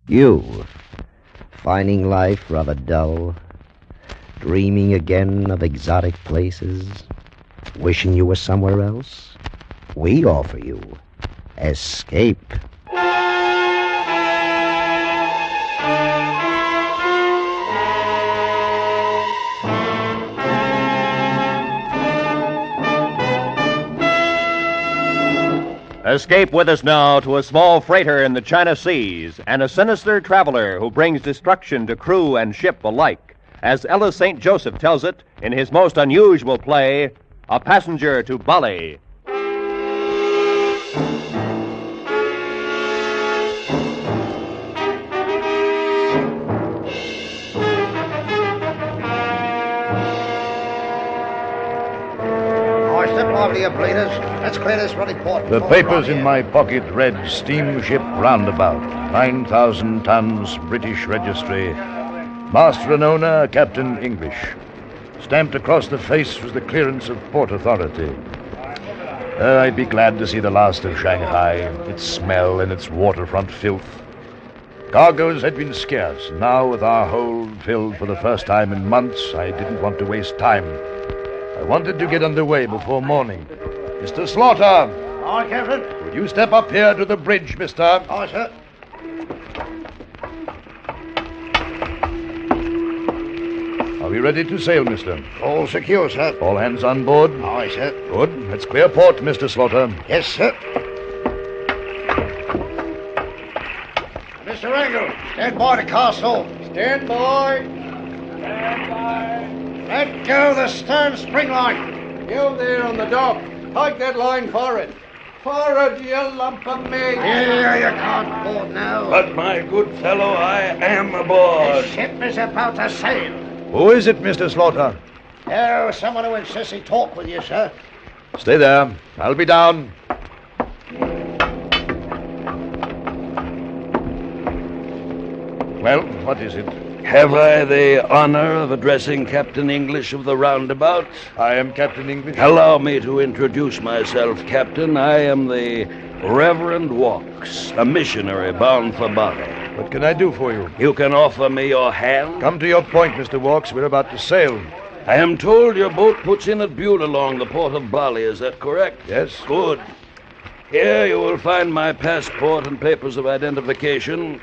You, finding life rather dull, dreaming again of exotic places, wishing you were somewhere else? We offer you escape. Escape with us now to a small freighter in the China Seas and a sinister traveler who brings destruction to crew and ship alike, as Ellis St. Joseph tells it in his most unusual play, A Passenger to Bali. Step lively, you bleeders. Let's clear this ruddy port. The papers in my pocket read Steamship Roundabout, 9,000 tons, British registry. Master and owner, Captain English. Stamped across the face was the clearance of Port Authority. I'd be glad to see the last of Shanghai, its smell and its waterfront filth. Cargoes had been scarce. Now, with our hold filled for the first time in months, I didn't want to waste time. I wanted to get underway before morning. Mr. Slaughter! Aye, Captain. Would you step up here to the bridge, mister? Aye, sir. Are we ready to sail, mister? All secure, sir. All hands on board? Aye, sir. Good. Let's clear port, Mr. Slaughter. Yes, sir. Mr. Angle, stand by the castle. Stand by. Stand by. Let go the stern spring line. You there on the dock. Take that line forward. Forward, you lump of meat. Here, you can't board now. But, my good fellow, I am aboard. The ship is about to sail. Who is it, Mr. Slaughter? Oh, someone who insists he talk with you, sir. Stay there. I'll be down. Well, what is it? Have I the honor of addressing Captain English of the Roundabout? I am Captain English. Allow me to introduce myself, Captain. I am the Reverend Walks, a missionary bound for Bali. What can I do for you? You can offer me your hand? Come to your point, Mr. Walks. We're about to sail. I am told your boat puts in at Butte along the port of Bali. Is that correct? Yes. Good. Here you will find my passport and papers of identification.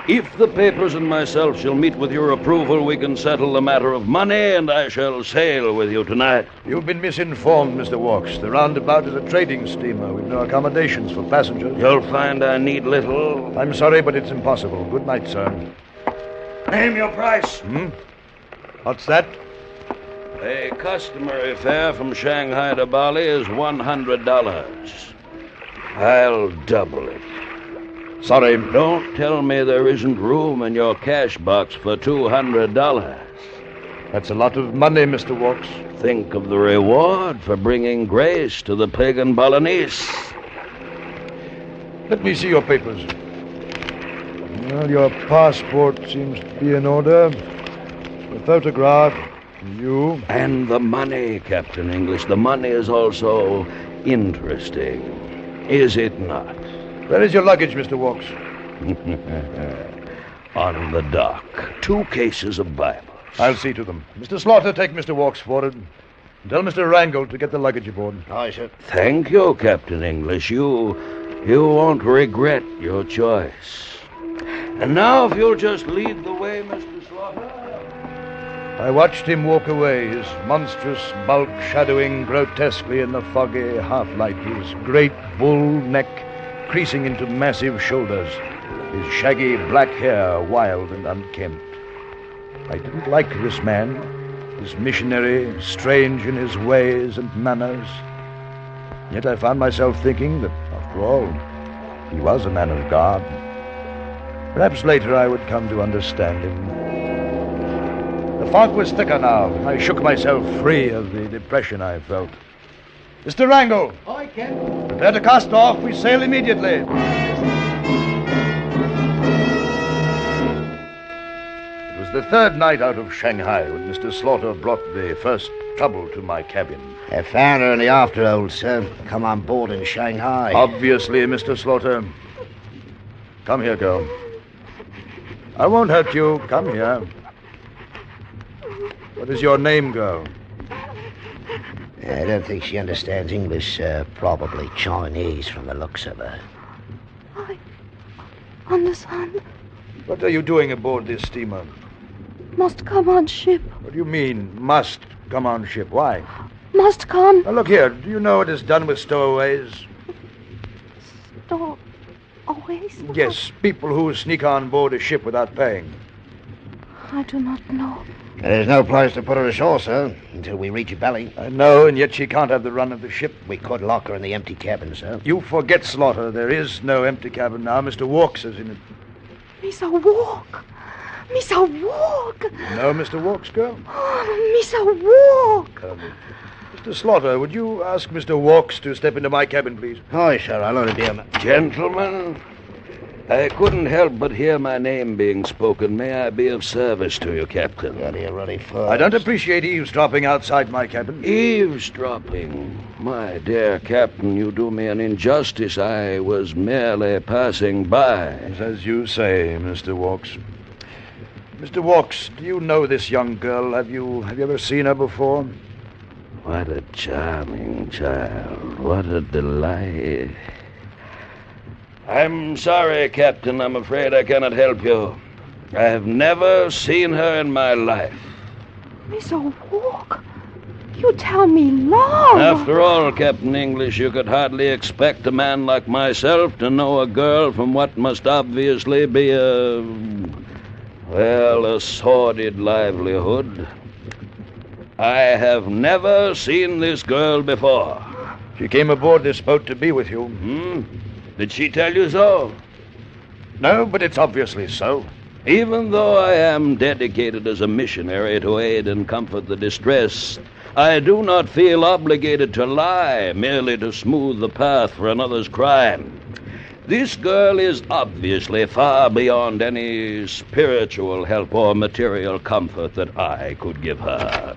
If the papers and myself shall meet with your approval, we can settle the matter of money, and I shall sail with you tonight. You've been misinformed, Mr. Walks. The Roundabout is a trading steamer. We've no accommodations for passengers. You'll find I need little. I'm sorry, but it's impossible. Good night, sir. Name your price. What's that? The customary fare from Shanghai to Bali is $100. I'll double it. Sorry. Don't tell me there isn't room in your cash box for $200. That's a lot of money, Mr. Walks. Think of the reward for bringing grace to the pagan Balinese. Let me see your papers. Well, your passport seems to be in order. A photograph. You. And the money, Captain English. The money is also interesting. Is it not? Where is your luggage, Mr. Walks? On the dock. 2 cases of Bibles. I'll see to them. Mr. Slaughter, take Mr. Walks forward. And tell Mr. Wrangle to get the luggage aboard. Aye, sir. Thank you, Captain English. You won't regret your choice. And now, if you'll just lead the way, Mr. Slaughter. I watched him walk away, his monstrous bulk shadowing grotesquely in the foggy half-light, his great bull neck creasing into massive shoulders, his shaggy black hair wild and unkempt. I didn't like this man, this missionary, strange in his ways and manners. Yet I found myself thinking that, after all, he was a man of God. Perhaps later I would come to understand him. The fog was thicker now. I shook myself free of the depression I felt. Mr. Wrangle! I can. Prepare to cast off. We sail immediately. It was the 3rd night out of Shanghai when Mr. Slaughter brought the first trouble to my cabin. I found her in the afterhold, sir. Come on board in Shanghai. Obviously, Mr. Slaughter. Come here, girl. I won't hurt you. Come here. What is your name, girl? I don't think she understands English, sir. Probably Chinese from the looks of her. I understand. What are you doing aboard this steamer? Must come on ship. What do you mean, must come on ship? Why? Must come. Now, look here. Do you know what is done with stowaways? Store. Always? Yes, people who sneak on board a ship without paying. I do not know. There's no place to put her ashore, sir, until we reach Bali. I know, and yet she can't have the run of the ship. We could lock her in the empty cabin, sir. You forget, Slaughter. There is no empty cabin now. Mr. Walks is in it. Misa walk. Misa walk. You know Mr. Walks, girl? Oh, Misa walk. Mr. Slaughter, would you ask Mr. Walks to step into my cabin, please? Aye, sir. I'll only be a... Gentlemen, I couldn't help but hear my name being spoken. May I be of service to you, Captain? Got here ready for... I don't appreciate eavesdropping outside my cabin. Eavesdropping? My dear Captain, you do me an injustice. I was merely passing by. As you say, Mr. Walks. Mr. Walks, do you know this young girl? Have you ever seen her before? What a charming child. What a delight. I'm sorry, Captain. I'm afraid I cannot help you. I have never seen her in my life. Misa walk. You tell me long. After all, Captain English, you could hardly expect a man like myself to know a girl from what must obviously be a sordid livelihood. I have never seen this girl before. She came aboard this boat to be with you. Did she tell you so? No, but it's obviously so. Even though I am dedicated as a missionary to aid and comfort the distressed, I do not feel obligated to lie merely to smooth the path for another's crime. This girl is obviously far beyond any spiritual help or material comfort that I could give her.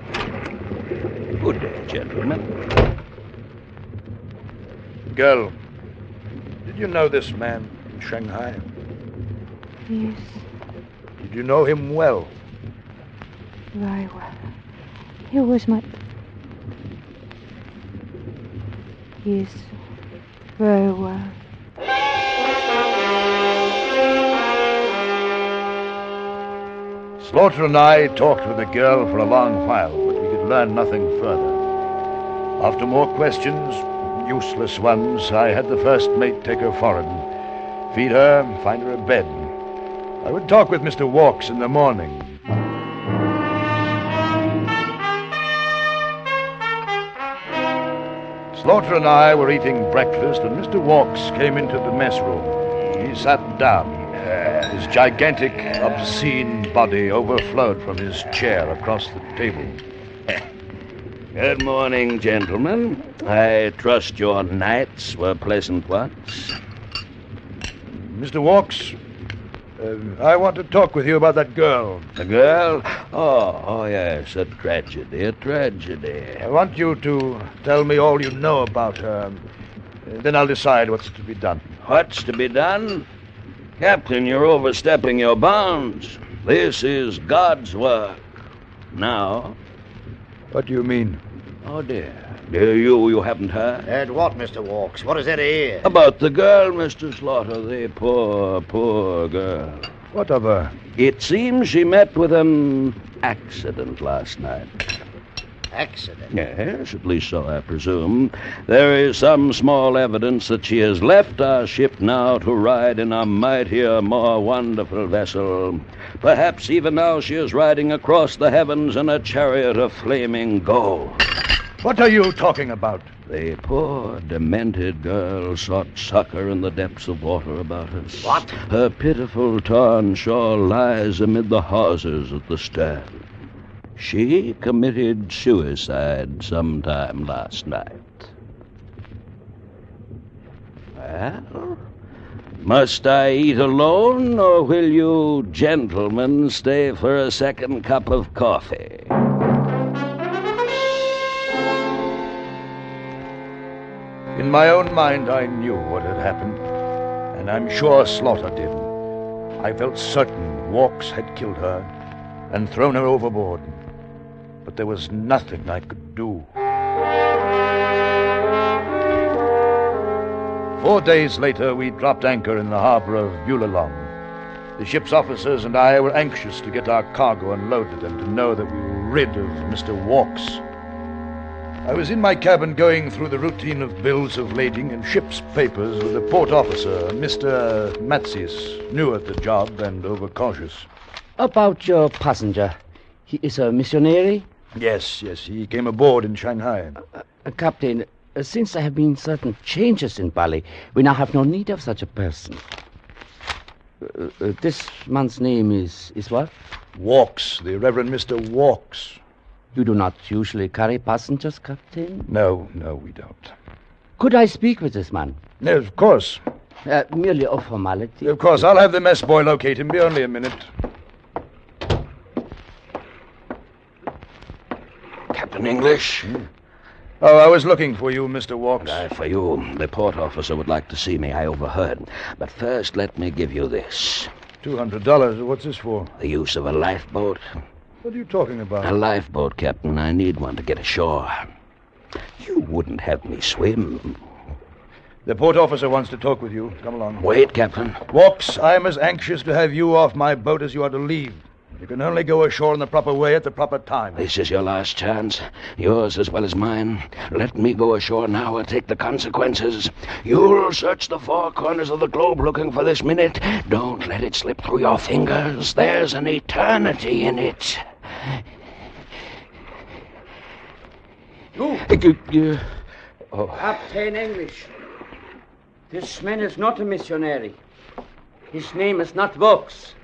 Good day, gentlemen. Girl, did you know this man in Shanghai? Yes, Did you know him well? very well. He was my... Yes, very well. Slaughter and I talked with the girl for a long while, but we could learn nothing further. After more questions, useless ones, I had the first mate take her forward, feed her, find her a bed. I would talk with Mr. Walks in the morning. Slaughter and I were eating breakfast, and Mr. Walks came into the mess room. He sat down. His gigantic, obscene body overflowed from his chair across the table. Good morning, gentlemen. I trust your nights were pleasant ones. Mr. Walks, I want to talk with you about that girl. The girl? Oh, yes, a tragedy. I want you to tell me all you know about her. Then I'll decide what's to be done. What's to be done? Captain, you're overstepping your bounds. This is God's work. Now... What do you mean? Oh, dear. You haven't heard? Heard what, Mr. Walks? What is there to hear? About the girl, Mr. Slaughter, the poor girl. What of her? It seems she met with an accident last night. Accident? Yes, at least so I presume. There is some small evidence that she has left our ship now to ride in a mightier, more wonderful vessel. Perhaps even now she is riding across the heavens in a chariot of flaming gold. What are you talking about? The poor, demented girl sought succor in the depths of water about us. What? Her pitiful torn shawl lies amid the hawsers at the stern. She committed suicide sometime last night. Well, must I eat alone, or will you gentlemen stay for a second cup of coffee? In my own mind, I knew what had happened, and I'm sure Slaughter did. I felt certain Walks had killed her and thrown her overboard. But there was nothing I could do. 4 days later, we dropped anchor in the harbor of Bulalong. The ship's officers and I were anxious to get our cargo unloaded and to know that we were rid of Mr. Walks. I was in my cabin going through the routine of bills of lading and ship's papers with the port officer, Mr. Matsis, new at the job and overcautious. About your passenger. He is a missionary? Yes, he came aboard in Shanghai. Captain, since there have been certain changes in Bali, we now have no need of such a person. This man's name is what? Walks, the Reverend Mr. Walks. You do not usually carry passengers, Captain? No, we don't. Could I speak with this man? Yes, of course. Merely a formality. Of course, I'll have the mess boy locate him. Be only a minute. Captain English? Oh, I was looking for you, Mr. Walks. For you. The port officer would like to see me. I overheard. But first, let me give you this. $200. What's this for? The use of a lifeboat. What are you talking about? A lifeboat, Captain. I need one to get ashore. You wouldn't have me swim. The port officer wants to talk with you. Come along. Wait, Captain. Walks, I'm as anxious to have you off my boat as you are to leave. You can only go ashore in the proper way at the proper time. This is your last chance. Yours as well as mine. Let me go ashore now and take the consequences. You'll search the four corners of the globe looking for this minute. Don't let it slip through your fingers. There's an eternity in it. Captain English. This man is not a missionary. His name is not Vox.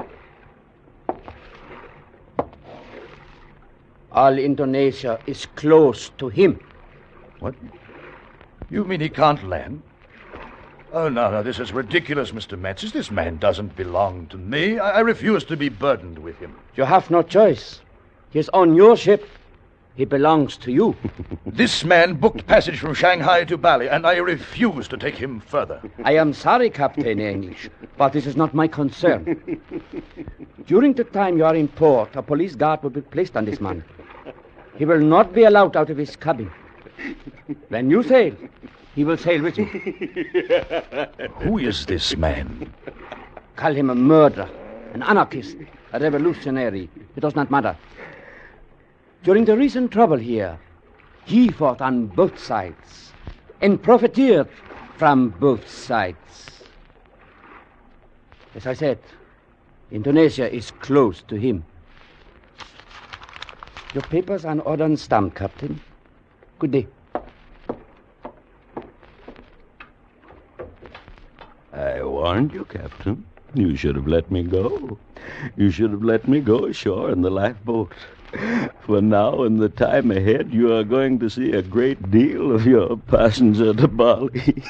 All Indonesia is close to him. What? You mean he can't land? Oh, no, this is ridiculous, Mr. Matsis. This man doesn't belong to me. I refuse to be burdened with him. You have no choice. He is on your ship. He belongs to you. This man booked passage from Shanghai to Bali, and I refuse to take him further. I am sorry, Captain English, but this is not my concern. During the time you are in port, a police guard will be placed on this man. He will not be allowed out of his cabin. When you sail, he will sail with you. Who is this man? Call him a murderer, an anarchist, a revolutionary. It does not matter. During the recent trouble here, he fought on both sides and profiteered from both sides. As I said, Indonesia is close to him. Your papers are in order and stamped, Captain. Good day. I warned you, Captain. You should have let me go. You should have let me go ashore in the lifeboat. For now, in the time ahead, you are going to see a great deal of your passenger to Bali.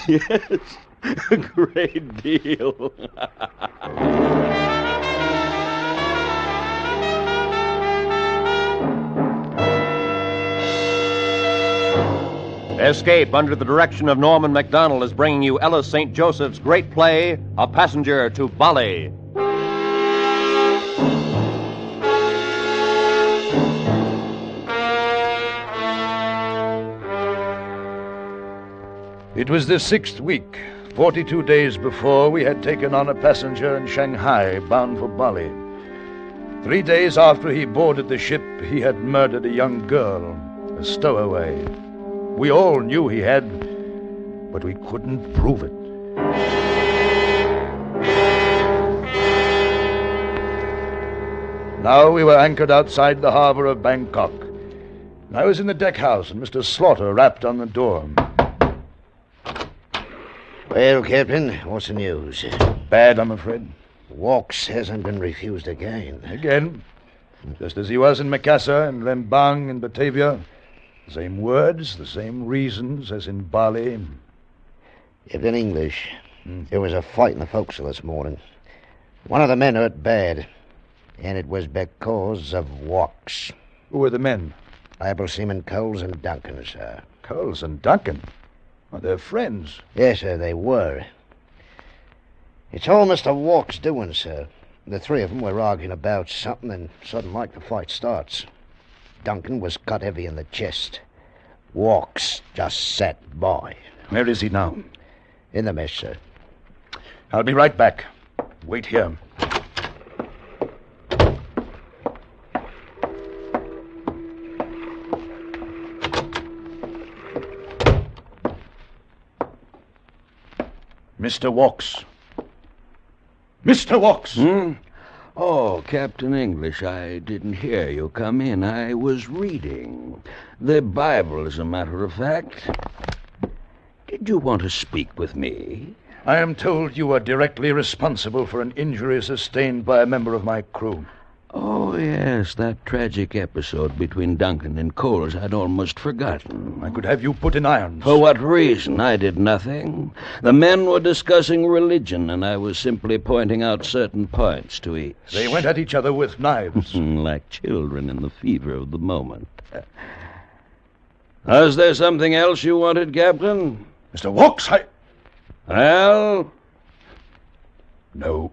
Yes, a great deal. Escape under the direction of Norman MacDonald is bringing you Ella St. Joseph's great play, A Passenger to Bali. It was the 6th week, 42 days before we had taken on a passenger in Shanghai bound for Bali. 3 days after he boarded the ship, he had murdered a young girl, a stowaway. We all knew he had, but we couldn't prove it. Now we were anchored outside the harbor of Bangkok. I was in the deck house, and Mr. Slaughter rapped on the door. Well, Captain, what's the news? Bad, I'm afraid. Walks hasn't been refused again. Again, just as he was in Makassar and Lembang and Batavia. The same words, the same reasons as in Bali. Captain English, there was a fight in the forecastle this morning. One of the men hurt bad, and it was because of Walks. Who were the men? Able Seaman Coles and Duncan, sir. Coles and Duncan? Oh, they're friends. Yes, sir, they were. It's all Mr. Walk's doing, sir. The three of them were arguing about something, and sudden like the fight starts. Duncan was cut heavy in the chest. Walks just sat by. Where is he now? In the mess, sir. I'll be right back. Wait here. Mr. Walks. Mr. Walks! Oh, Captain English, I didn't hear you come in. I was reading. The Bible, as a matter of fact. Did you want to speak with me? I am told you are directly responsible for an injury sustained by a member of my crew. Oh, yes, that tragic episode between Duncan and Coles. I'd almost forgotten. I could have you put in irons. For what reason? I did nothing. The men were discussing religion, and I was simply pointing out certain points to each. They went at each other with knives. Like children in the fever of the moment. Was there something else you wanted, Captain? Mr. Walks, Well? No.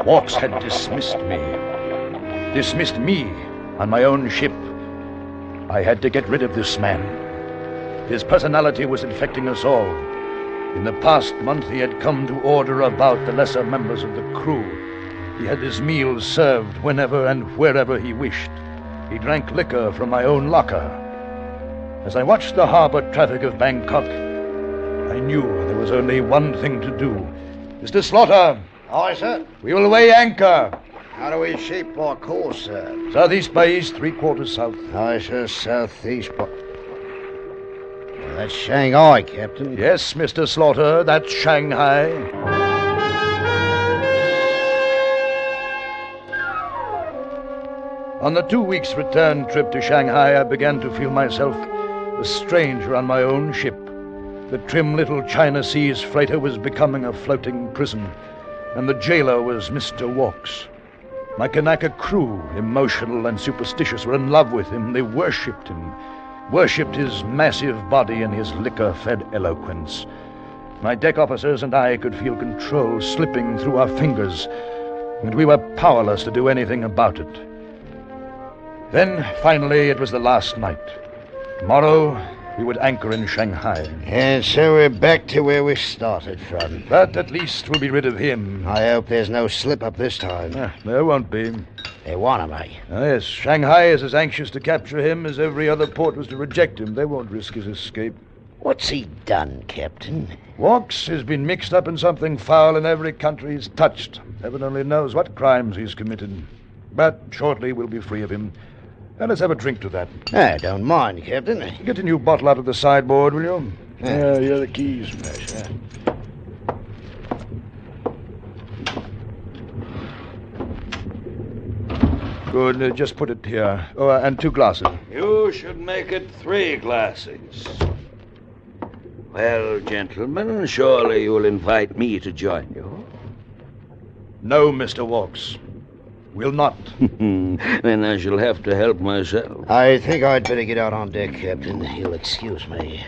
Walks had dismissed me. Dismissed me on my own ship. I had to get rid of this man. His personality was infecting us all. In the past month, he had come to order about the lesser members of the crew. He had his meals served whenever and wherever he wished. He drank liquor from my own locker. As I watched the harbor traffic of Bangkok, I knew there was only one thing to do. Mr. Slaughter! Aye, sir. We will weigh anchor. How do we shape our course, sir? Southeast by east, 3/4 south. Aye, sir, southeast. Well, that's Shanghai, Captain. Yes, Mr. Slaughter, that's Shanghai. On the 2 weeks' return trip to Shanghai, I began to feel myself a stranger on my own ship. The trim little China Seas freighter was becoming a floating prison, and the jailer was Mr. Walks. My Kanaka crew, emotional and superstitious, were in love with him. They worshipped him, worshipped his massive body and his liquor-fed eloquence. My deck officers and I could feel control slipping through our fingers, and we were powerless to do anything about it. Then, finally, it was the last night. Tomorrow, we would anchor in Shanghai. And so we're back to where we started from. But at least we'll be rid of him. I hope there's no slip-up this time. There won't be. They want him, eh? Yes, Shanghai is as anxious to capture him as every other port was to reject him. They won't risk his escape. What's he done, Captain? Walks has been mixed up in something foul in every country he's touched. Heaven only knows what crimes he's committed. But shortly we'll be free of him. Now let's have a drink to that. I don't mind, Captain. Get a new bottle out of the sideboard, will you? Here are the keys. Good, just put it here. Oh, and 2 glasses. You should make it 3 glasses. Well, gentlemen, surely you'll invite me to join you. No, Mr. Walks. Will not. Then I shall have to help myself. I think I'd better get out on deck, Captain. You'll excuse me.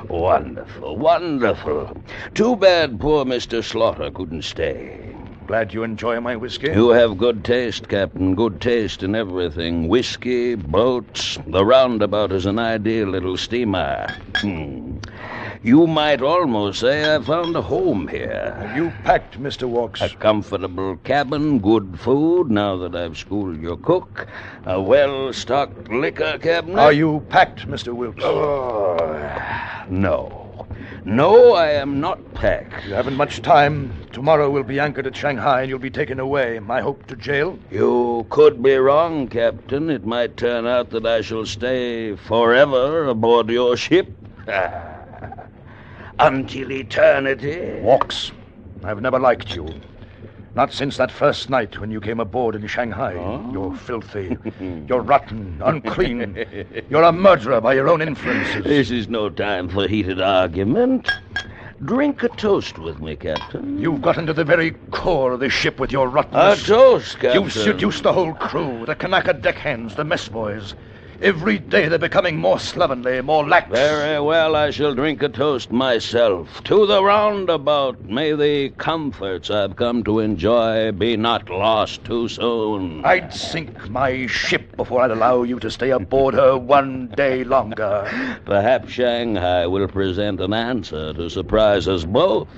Wonderful, wonderful. Too bad poor Mr. Slaughter couldn't stay. Glad you enjoy my whiskey. You have good taste, Captain. Good taste in everything. Whiskey, boats. The Roundabout is an ideal little steamer. You might almost say I found a home here. Have you packed, Mr. Walks? A comfortable cabin, good food, now that I've schooled your cook, a well-stocked liquor cabinet. Are you packed, Mr. Wilkes? No. No, I am not packed. You haven't much time. Tomorrow we'll be anchored at Shanghai and you'll be taken away. I hope to jail. You could be wrong, Captain. It might turn out that I shall stay forever aboard your ship. Until eternity. Walks, I've never liked you. Not since that first night when you came aboard in Shanghai. Oh? You're filthy. You're rotten, unclean. You're a murderer by your own influences. This is no time for heated argument. Drink a toast with me, Captain. You've got into the very core of the ship with your A rottenness. toast, Captain. You've seduced the whole crew, the Kanaka deckhands, the mess boys. Every day they're becoming more slovenly, more lax. Very well, I shall drink a toast myself. To the roundabout, may the comforts I've come to enjoy be not lost too soon. I'd sink my ship before I'd allow you to stay aboard her one day longer. Perhaps Shanghai will present an answer to surprise us both.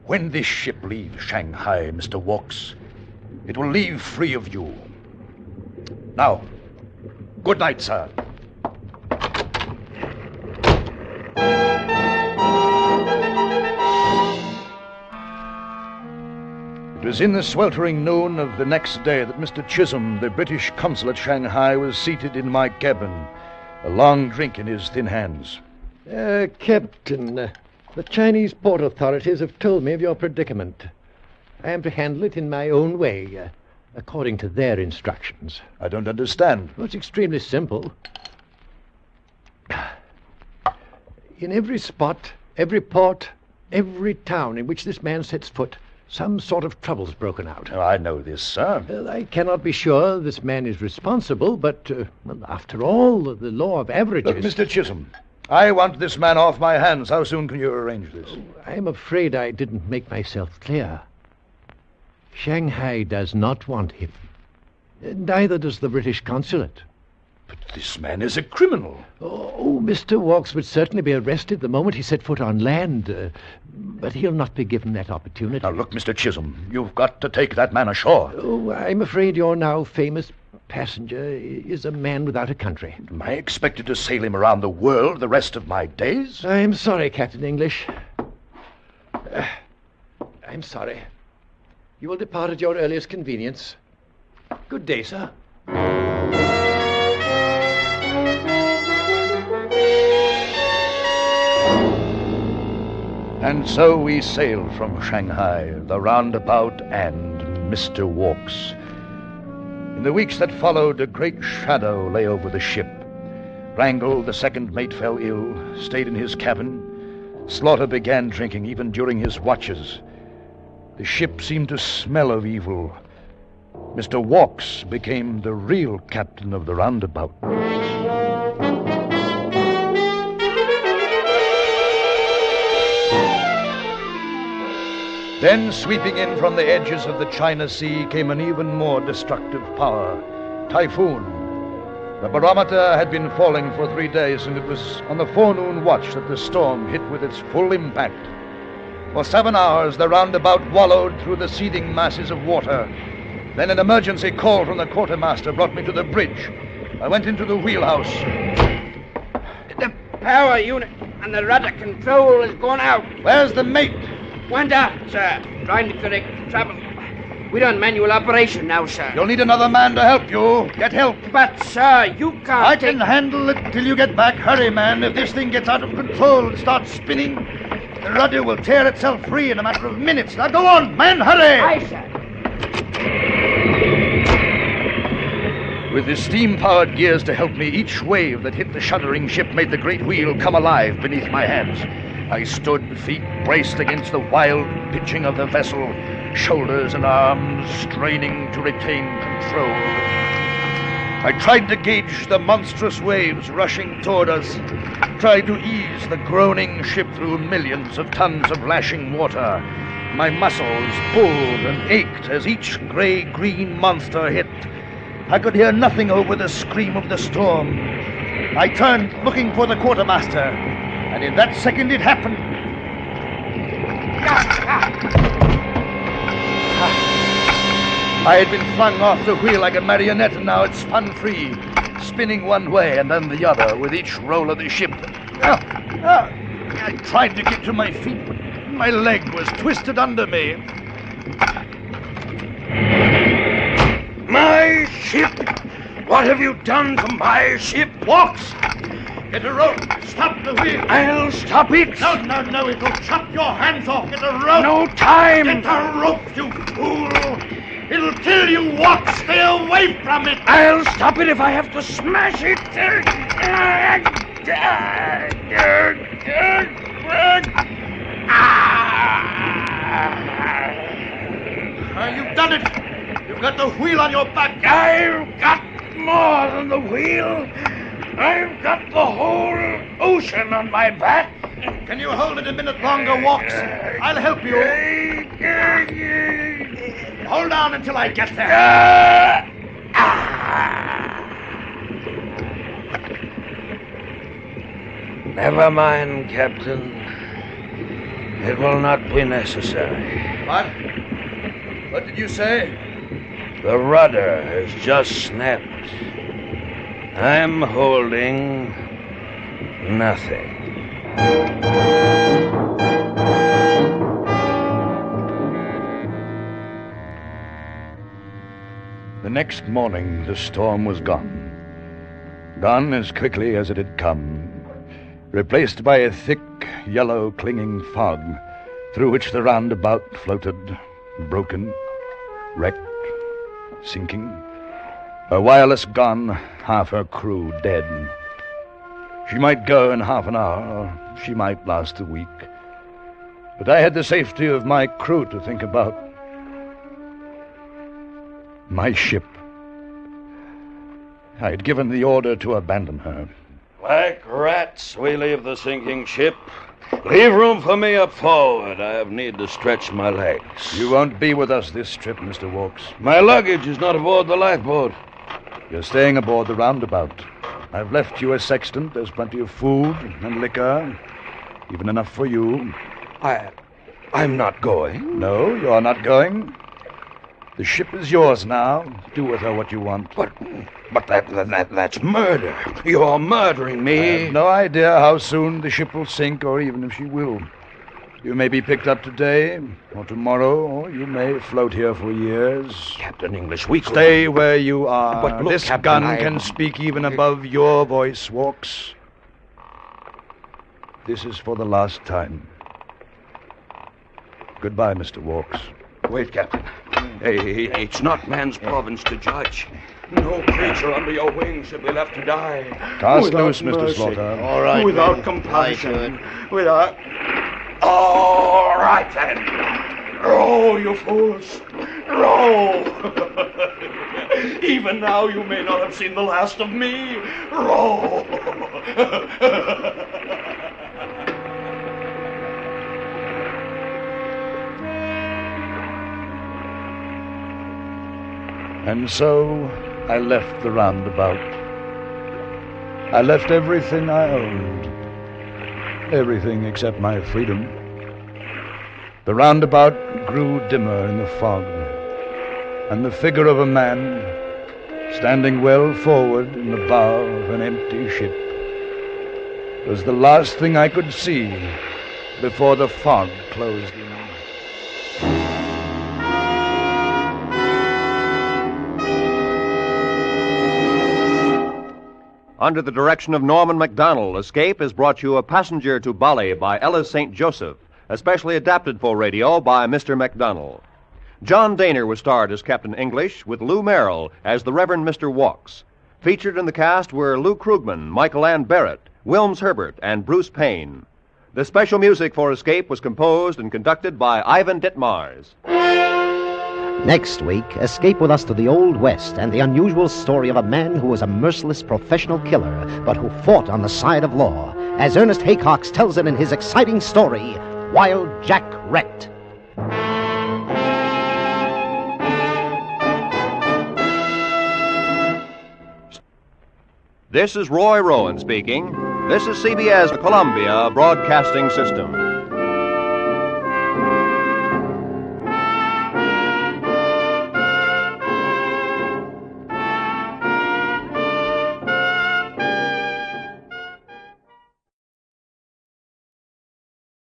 When this ship leaves Shanghai, Mr. Walks, it will leave free of you. Now, good night, sir. It was in the sweltering noon of the next day that Mr. Chisholm, the British consul at Shanghai, was seated in my cabin, a long drink in his thin hands. Captain, the Chinese port authorities have told me of your predicament. I am to handle it in my own way, according to their instructions. I don't understand. Well, it's extremely simple. In every spot, every port, every town in which this man sets foot, some sort of trouble's broken out. Oh, I know this, sir. I cannot be sure this man is responsible, but, well, after all, the law of averages... Look, Mr. Chisholm, I want this man off my hands. How soon can you arrange this? I am afraid I didn't make myself clear. Shanghai does not want him. Neither does the British consulate. But this man is a criminal. Oh, Mr. Walks would certainly be arrested the moment he set foot on land, but he'll not be given that opportunity. Now, look, Mr. Chisholm, you've got to take that man ashore. Oh, I'm afraid your now famous passenger is a man without a country. Am I expected to sail him around the world the rest of my days? I'm sorry, Captain English. I'm sorry. You will depart at your earliest convenience. Good day, sir. And so we sailed from Shanghai, the roundabout, and Mr. Walks. In the weeks that followed, a great shadow lay over the ship. Wrangle, the second mate, fell ill, stayed in his cabin. Slaughter began drinking even during his watches. The ship seemed to smell of evil. Mr. Walks became the real captain of the roundabout. Then, sweeping in from the edges of the China Sea, came an even more destructive power, typhoon. The barometer had been falling for 3 days, and it was on the forenoon watch that the storm hit with its full impact. For 7 hours, the roundabout wallowed through the seething masses of water. Then an emergency call from the quartermaster brought me to the bridge. I went into the wheelhouse. The power unit and the rudder control has gone out. Where's the mate? Went out, sir. Trying to correct the trouble. We're on manual operation now, sir. You'll need another man to help you. Get help. But, sir, you can't I can handle it till you get back. Hurry, man. If this thing gets out of control and starts spinning, the rudder will tear itself free in a matter of minutes. Now go on, man, hurry! Aye, sir. With the steam-powered gears to help me, each wave that hit the shuddering ship made the great wheel come alive beneath my hands. I stood, feet braced against the wild pitching of the vessel, shoulders and arms straining to retain control. I tried to gauge the monstrous waves rushing toward us, tried to ease the groaning ship through millions of tons of lashing water. My muscles pulled and ached as each gray-green monster hit. I could hear nothing over the scream of the storm. I turned, looking for the quartermaster, and in that second it happened. I had been flung off the wheel like a marionette, and now it spun free, spinning one way and then the other with each roll of the ship. I tried to get to my feet, but my leg was twisted under me. My ship! What have you done to my ship? Walks! Get a rope! Stop the wheel! I'll stop it! No, it'll chop your hands off! Get a rope! No time! Get a rope, you fool! It'll kill you, Walks! Stay away from it! I'll stop it if I have to smash it! You've done it! You've got the wheel on your back! I've got more than the wheel. I've got the whole ocean on my back. Can you hold it a minute longer, Walks? I'll help you. Hold on until I get there. Never mind, Captain. It will not be necessary. What? What did you say? The rudder has just snapped. I'm holding nothing. The next morning, the storm was gone. Gone as quickly as it had come, replaced by a thick, yellow, clinging fog through which the roundabout floated, broken, wrecked, sinking. Her wireless gone, half her crew dead. She might go in half an hour, or she might last a week. But I had the safety of my crew to think about. My ship. I had given the order to abandon her. Like rats, we leave the sinking ship. Leave room for me up forward. I have need to stretch my legs. You won't be with us this trip, Mr. Walks. My luggage is not aboard the lifeboat. You're staying aboard the roundabout. I've left you a sextant. There's plenty of food and liquor, even enough for you. I'm not going. No, you're not going. The ship is yours now. Do with her what you want. But that's murder. You're murdering me. I have no idea how soon the ship will sink, or even if she will. You may be picked up today, or tomorrow, or you may float here for years. Captain English, we Stay where you are. But look, this Captain, gun can speak even above your voice, Walks. This is for the last time. Goodbye, Mr. Walks. Wait, Captain. Hey, it's not man's province to judge. No creature under your wings should be left to die. Cast Without loose, Mr. mercy. Slaughter. All right, Without men. compassion. I Without... All right, then. Row, you fools. Row. Even now you may not have seen the last of me. Row. And so I left the roundabout. I left everything I owned. Everything except my freedom. The roundabout grew dimmer in the fog, and the figure of a man, standing well forward in the bow of an empty ship, was the last thing I could see before the fog closed in. Under the direction of Norman MacDonald, Escape has brought you A Passenger to Bali by Ellis St. Joseph, especially adapted for radio by Mr. MacDonald. John Daner was starred as Captain English, with Lou Merrill as the Reverend Mr. Walks. Featured in the cast were Lou Krugman, Michael Ann Barrett, Wilms Herbert, and Bruce Payne. The special music for Escape was composed and conducted by Ivan Ditmars. Next week, escape with us to the Old West and the unusual story of a man who was a merciless professional killer, but who fought on the side of law, as Ernest Haycox tells it in his exciting story, Wild Jack Wrecked. This is Roy Rowan speaking. This is CBS, the Columbia Broadcasting System.